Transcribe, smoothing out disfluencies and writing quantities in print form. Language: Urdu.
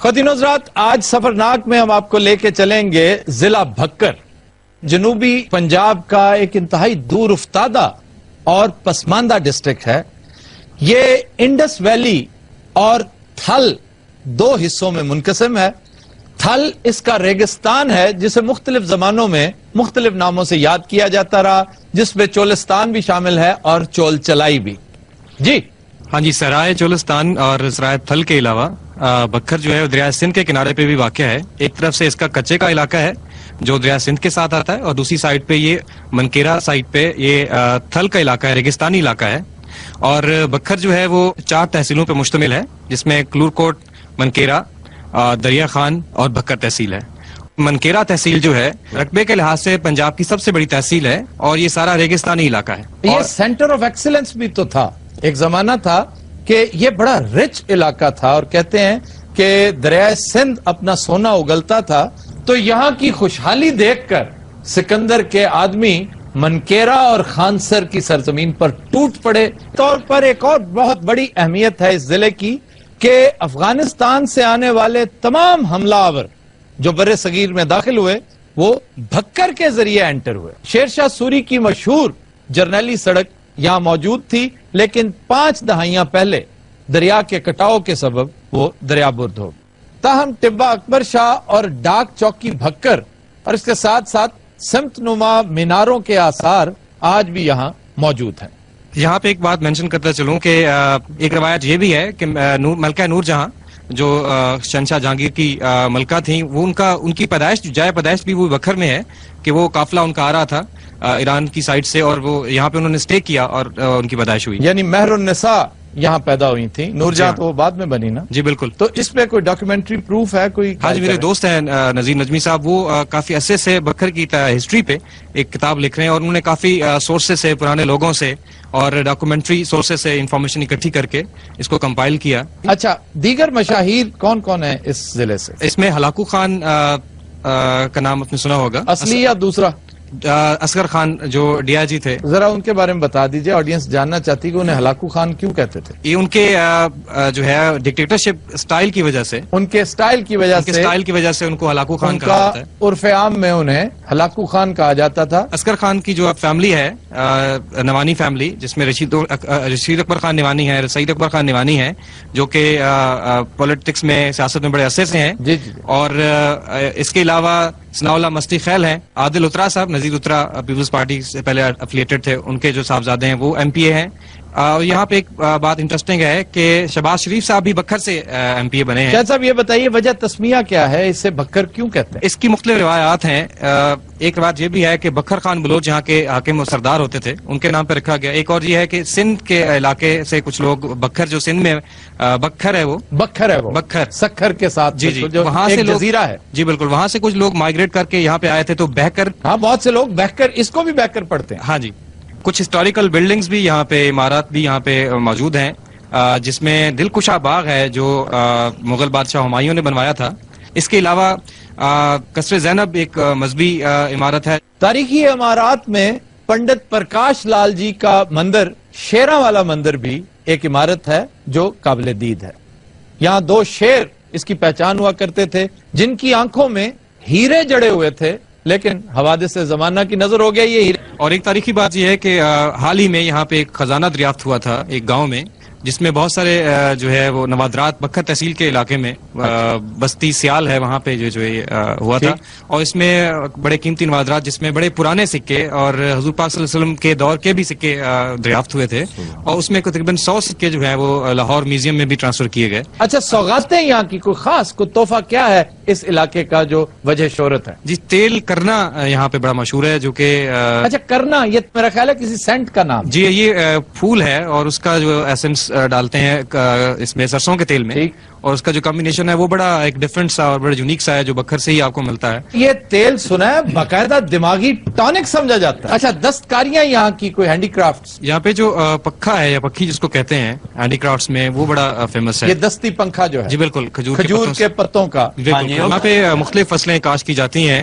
خواتین و حضرات، آج سفرناک میں ہم آپ کو لے کے چلیں گے ضلع بھکر، جنوبی پنجاب کا ایک انتہائی دور افتادہ اور پسماندہ ڈسٹرکٹ ہے۔ یہ انڈس ویلی اور تھل دو حصوں میں منقسم ہے۔ تھل اس کا ریگستان ہے جسے مختلف زمانوں میں مختلف ناموں سے یاد کیا جاتا رہا، جس میں چولستان بھی شامل ہے اور چول چلائی بھی۔ جی ہاں جی، سرائے چولستان اور سرائے تھل کے علاوہ بکھر جو ہے دریائے سندھ کے کنارے پہ بھی واقع ہے۔ ایک طرف سے اس کا کچے کا علاقہ ہے جو دریائے سندھ کے ساتھ آتا ہے، اور دوسری سائڈ پہ یہ منکیرا سائڈ پہ یہ تھل کا علاقہ ہے، ریگستانی علاقہ ہے۔ اور بکھر جو ہے وہ 4 تحصیلوں پہ مشتمل ہے، جس میں کلور کوٹ، منکیرا، دریا خان اور بھکر تحصیل ہے۔ منکیرا تحصیل جو ہے رقبے کے لحاظ سے پنجاب کی سب سے بڑی تحصیل ہے، اور یہ سارا ریگستانی علاقہ ہے۔ یہ سینٹر آف ایکسیلنس بھی تو تھا، ایک زمانہ تھا کہ یہ بڑا رچ علاقہ تھا، اور کہتے ہیں کہ دریائے سندھ اپنا سونا اگلتا تھا، تو یہاں کی خوشحالی دیکھ کر سکندر کے آدمی منکیرا اور خانسر کی سرزمین پر ٹوٹ پڑے۔ طور پر ایک اور بہت بڑی اہمیت ہے اس ضلع کی کہ افغانستان سے آنے والے تمام حملہ آور جو بر صغیر میں داخل ہوئے وہ بھکر کے ذریعے انٹر ہوئے۔ شیر شاہ سوری کی مشہور جرنیلی سڑک یہاں موجود تھی، لیکن 5 دہائیاں پہلے دریا کے کٹاؤ کے سبب وہ دریا برد ہو گئی۔ تاہم ٹبہ اکبر شاہ اور ڈاک چوکی بھکر اور اس کے ساتھ ساتھ سمت نما میناروں کے آثار آج بھی یہاں موجود ہیں۔ یہاں پہ ایک بات مینشن کرتا چلوں کہ ایک روایت یہ بھی ہے کہ ملکہ نور جہاں جو شہنشاہ جہانگیر کی ملکہ تھیں، وہ ان کی پیدائش، جائے پیدائش بھی وہ بکھر میں ہے، کہ وہ قافلہ ان کا آ رہا تھا ایران کی سائڈ سے، اور وہ یہاں پہ انہوں نے اسٹے کیا اور ان کی پیدائش ہوئی۔ یعنی مہر النساء یہاں پیدا ہوئی تھی۔ نور جہاں تو وہ بعد میں بنی نا؟ جی بالکل۔ تو اس پہ کوئی ڈاکیومنٹری پروف ہے کوئی؟ ہاں جی، میرے دوست ہیں نذیر نجمی صاحب، وہ کافی عرصے سے بکھر کی ہسٹری پہ ایک کتاب لکھ رہے ہیں، اور انہوں نے کافی سورسز سے، پرانے لوگوں سے اور ڈاکومنٹری سورسز سے انفارمیشن اکٹھی کر کے اس کو کمپائل کیا۔ اچھا، دیگر مشاہیر کون کون ہیں اس ضلع سے؟ اس میں ہلاکو خان کا نام آپ نے سنا ہوگا، اصلی یا دوسرا؟ اصغر خان جو ڈی آئی جی تھے، ذرا ان کے بارے میں بتا دیجئے، آڈینس جاننا چاہتی کہ انہیں ہلاکو خان کیوں کہتے تھے؟ یہ ان کے جو ہے ڈکٹیٹرشپ سٹائل کی وجہ سے، ان کے سٹائل کی وجہ سے ان کو ہلاکو خان کہا جاتا ہے۔ عرف عام میں انہیں ہلاکو خان کہا جاتا تھا۔ اصغر خان کی جو فیملی ہے، نوانی فیملی، جس میں رشید اکبر خان نوانی ہے، سعید اکبر خان نوانی ہے، جو کہ پولیٹکس میں، سیاست میں بڑے عرصے سے ہیں۔ جی جی۔ اور اس کے علاوہ ثناء اللہ مستی خیل ہیں، عادل اترا صاحب، نذیر اترا پیپلز پارٹی سے پہلے افیلیٹڈ تھے، ان کے جو صاحبزادے ہیں وہ ایم پی اے ہیں۔ یہاں پہ ایک بات انٹرسٹنگ ہے کہ شہباز شریف صاحب بھی بکھر سے ایم پی اے بنے ہیں۔ شاہد صاحب یہ بتائیے وجہ تسمیہ کیا ہے، اسے بکھر کیوں کہتے ہیں؟ اس کی مختلف روایات ہیں۔ ایک روایت یہ بھی ہے کہ بکھر خان بلوچ جہاں کے حاکم و سردار ہوتے تھے، ان کے نام پہ رکھا گیا۔ ایک اور یہ ہے کہ سندھ کے علاقے سے کچھ لوگ، بکھر جو سندھ میں بکھر ہے، وہ بکھر سکھر کے ساتھ، جی جی، وہاں سے جزیرہ ہے، جی بالکل، وہاں سے کچھ لوگ مائگریٹ کر کے یہاں پہ آئے تھے، تو بہکر، ہاں بہت سے لوگ بہکر، اس کو بھی بہکر پڑھتے ہیں۔ ہاں جی، کچھ ہسٹوریکل بلڈنگز بھی یہاں پہ، عمارات بھی یہاں پہ موجود ہیں، جس میں دلکشا باغ ہے جو مغل بادشاہ ہمایوں نے بنوایا تھا۔ اس کے علاوہ قصر زینب ایک مذہبی عمارت ہے۔ تاریخی عمارات میں پنڈت پرکاش لال جی کا مندر، شیراں والا مندر بھی ایک عمارت ہے جو قابل دید ہے۔ یہاں 2 شیر اس کی پہچان ہوا کرتے تھے، جن کی آنکھوں میں ہیرے جڑے ہوئے تھے، لیکن حوادث زمانہ کی نظر ہو گیا یہ ہیرے۔ اور ایک تاریخی بات یہ ہے کہ حال ہی میں یہاں پہ ایک خزانہ دریافت ہوا تھا ایک گاؤں میں، جس میں بہت سارے جو ہے وہ نوادرات، بکھر تحصیل کے علاقے میں بستی سیال ہے، وہاں پہ جو ہوا تھا، اور اس میں بڑے قیمتی نوادرات، جس میں بڑے پرانے سکے اور حضور پاک صلی اللہ علیہ وسلم کے دور کے بھی سکے دریافت ہوئے تھے، اور اس میں تقریباً 100 سکے جو ہے وہ لاہور میوزیم میں بھی ٹرانسفر کیے گئے۔ اچھا، سوغاتیں یہاں کی کوئی خاص کوئی تحفہ کیا ہے اس علاقے کا جو وجہ شہرت ہے؟ جی، تیل کرنا یہاں پہ بڑا مشہور ہے، جو کہ اچھا کرنا، یہ میرا خیال ہے کسی سینٹ کا نام؟ جی، یہ پھول ہے، اور اس کا جو ایسنس ڈالتے ہیں اس میں سرسوں کے تیل میں، اور اس کا جو کمبینیشن ہے وہ بڑا ایک ڈفرنٹ سا اور بڑا یونیک سا ہے، جو بکھر سے ہی آپ کو ملتا ہے۔ یہ تیل سنا ہے باقاعدہ دماغی ٹانک سمجھا جاتا ہے۔ اچھا، دستکاریاں یہاں کی کوئی ہینڈی کرافٹس؟ یہاں پہ جو پکھا ہے یا پکھی جس کو کہتے ہیں ہینڈی کرافٹس میں، وہ بڑا فیمس ہے۔ یہ دستی پنکھا جو ہے؟ جی بالکل، کھجور کے پتوں کا۔ یہاں پہ مختلف فصلیں کاشت کی جاتی ہیں،